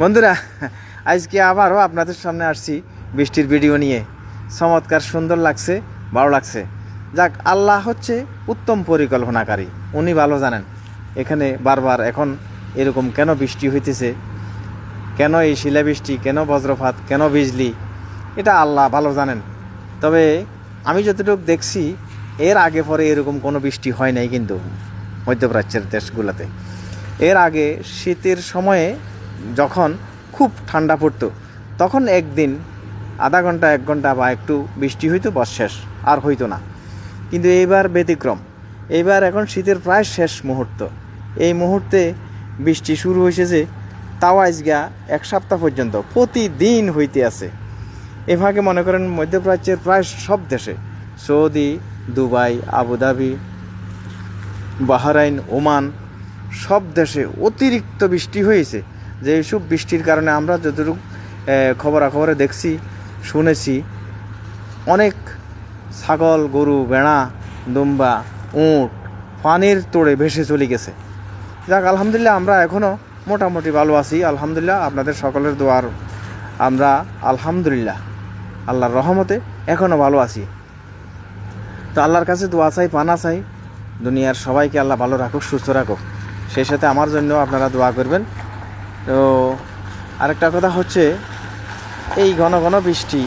বন্ধুরা, আজকে আবারও আপনাদের সামনে আসছি বৃষ্টির ভিডিও নিয়ে। চমৎকার সুন্দর লাগছে, ভালো লাগছে। যাক, আল্লাহ হচ্ছে উত্তম পরিকল্পনাকারী, উনি ভালো জানেন এখানে বারবার এখন এরকম কেন বৃষ্টি হইতেছে, কেন এই শিলাবৃষ্টি, কেন বজ্রপাত, কেন বিজলি, এটা আল্লাহ ভালো জানেন। তবে আমি যতটুকু দেখছি এর আগে পরে এরকম কোনো বৃষ্টি হয় নাই কিন্তু মধ্যপ্রাচ্যের দেশগুলোতে। এর আগে শীতের সময়ে যখন খুব ঠান্ডা পড়তো তখন একদিন আধা ঘন্টা 1 ঘন্টা বা একটু বৃষ্টি হইতো, বস শেষ, আর হইতো না। কিন্তু এইবার ব্যতিক্রম। এইবার এখন শীতের প্রায় শেষ মুহূর্ত, এই মুহূর্তে বৃষ্টি শুরু হয়েছে যে তাও আজগা 1 সপ্তাহ পর্যন্ত প্রতিদিন হইতে আছে। এভাবে মনে করেন মধ্যপ্রাচ্যের প্রায় সব দেশে, Saudi, Dubai, Abu Dhabi, Bahrain, Oman, সব দেশে অতিরিক্ত বৃষ্টি হয়েছে। যে এইসব বৃষ্টির কারণে আমরা যতটুকু খবরাখবরে দেখছি, শুনেছি, অনেক ছাগল, গরু, ভেড়া, দুম্বা, উট পানির তোড়ে ভেসে চলে গেছে। যাক, আলহামদুলিল্লাহ আমরা এখনও মোটামুটি ভালো আছি। আলহামদুলিল্লাহ, আপনাদের সকলের দোয়ার আমরা আলহামদুলিল্লাহ আল্লাহর রহমতে এখনও ভালো আছি। তো আল্লাহর কাছে দোয়া চাই, পানা চাই, দুনিয়ার সবাইকে আল্লাহ ভালো রাখুক, সুস্থ রাখুক। সেই সাথে আমার জন্য আপনারা দোয়া করবেন। তো আরেকটা কথা হচ্ছে, এই ঘন ঘন বৃষ্টি,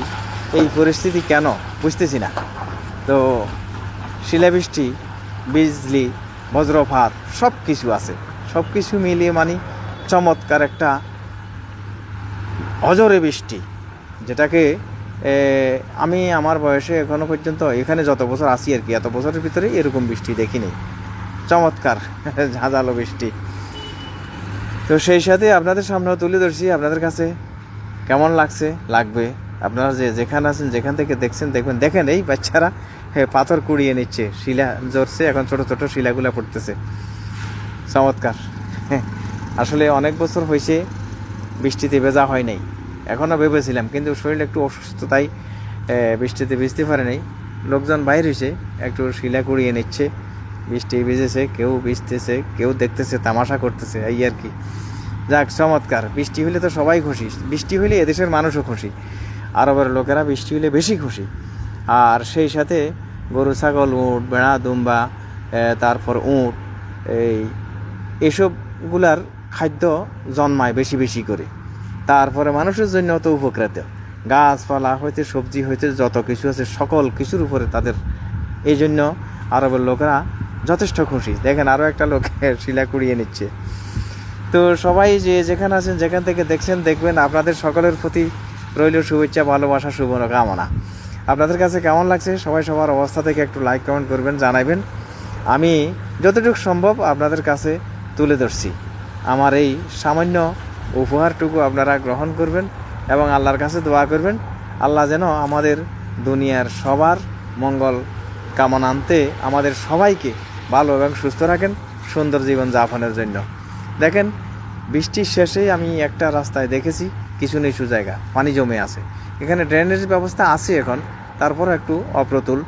এই পরিস্থিতি কেন বুঝতেছি না। তো শিলাবৃষ্টি, বিজলি, বজ্রপাত সব কিছু আছে, সব কিছু মিলিয়ে মানে চমৎকার একটা অজরে বৃষ্টি, যেটাকে আমি আমার বয়সে এখনো পর্যন্ত এখানে যত বছর আছি আর কি, এত বছরের ভিতরে এরকম বৃষ্টি দেখিনি। চমৎকার ঝাঁঝালো বৃষ্টি। তো সেই সাথে আপনাদের সামনেও তুলে ধরছি। আপনাদের কাছে কেমন লাগছে, লাগবে, আপনারা যেখানে আছেন, যেখান থেকে দেখছেন দেখবেন। দেখেন এই বাচ্চারা পাথর কুড়িয়ে নিচ্ছে, শিলা জড়ছে, এখন ছোট ছোট শিলাগুলা পড়তেছে। চমৎকার। আসলে অনেক বছর হয়েছে বৃষ্টিতে ভেজা হয় নাই, এখনও ভেবেছিলাম, কিন্তু শরীর একটু অসুস্থ, তাই বৃষ্টিতে ভিজতে পারে নাই। লোকজন বাইরে এসে একটু শিলা কুড়িয়ে নিচ্ছে, বৃষ্টি ভিজেছে, কেউ ভিজতেছে, কেউ দেখতেছে, তামাশা করতেছে, এই আর কি। যাক, চমৎকার। বৃষ্টি হলে তো সবাই খুশি, বৃষ্টি হলে এদেশের মানুষও খুশি, আরবের লোকেরা বৃষ্টি হলে বেশি খুশি। আর সেই সাথে গরু, ছাগল, উট, ভেড়া, দুম্বা, তারপর উট, এসবগুলার খাদ্য জন্মায় বেশি বেশি করে। তারপরে মানুষের জন্য তো উপকৃত, গাছপালা হইতে সবজি হইতে যত কিছু আছে সকল কিছুর উপরে তাদের, এই জন্য আরবের লোকেরা যথেষ্ট খুশি। দেখেন আরও একটা লোক শিলা কুড়িয়ে নিচ্ছে। তো সবাই যেখানে আছেন, যেখান থেকে দেখছেন দেখবেন, আপনাদের সকলের প্রতি রইল শুভেচ্ছা, ভালোবাসা, শুভকামনা। আপনাদের কাছে কেমন লাগছে সবাই সবার অবস্থা থেকে একটু লাইক কমেন্ট করবেন, জানাবেন। আমি যতটুকু সম্ভব আপনাদের কাছে তুলে ধরছি। আমার এই সামান্য উপহারটুকু আপনারা গ্রহণ করবেন এবং আল্লাহর কাছে দোয়া করবেন, আল্লাহ যেন আমাদের দুনিয়ার সবার মঙ্গল কামনা আনতে আমাদের সবাইকে ভালো এবং সুস্থ রাখেন, সুন্দর জীবন যাপনের জন্য। দেখেন, বৃষ্টির শেষেই আমি একটা রাস্তায় দেখেছি কিছু নিচু জায়গা পানি জমে আছে। এখানে ড্রেনেজ ব্যবস্থা আছে এখন, তারপর একটু অপ্রতুল।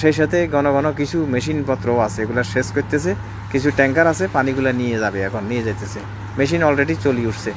সেই সাথে ঘন ঘন কিছু মেশিনপত্রও আছে, এগুলো শেষ করতেছে। কিছু ট্যাঙ্কার আছে, পানিগুলো নিয়ে যাবে, এখন নিয়ে যেতেছে। মেশিন অলরেডি চলে উঠছে।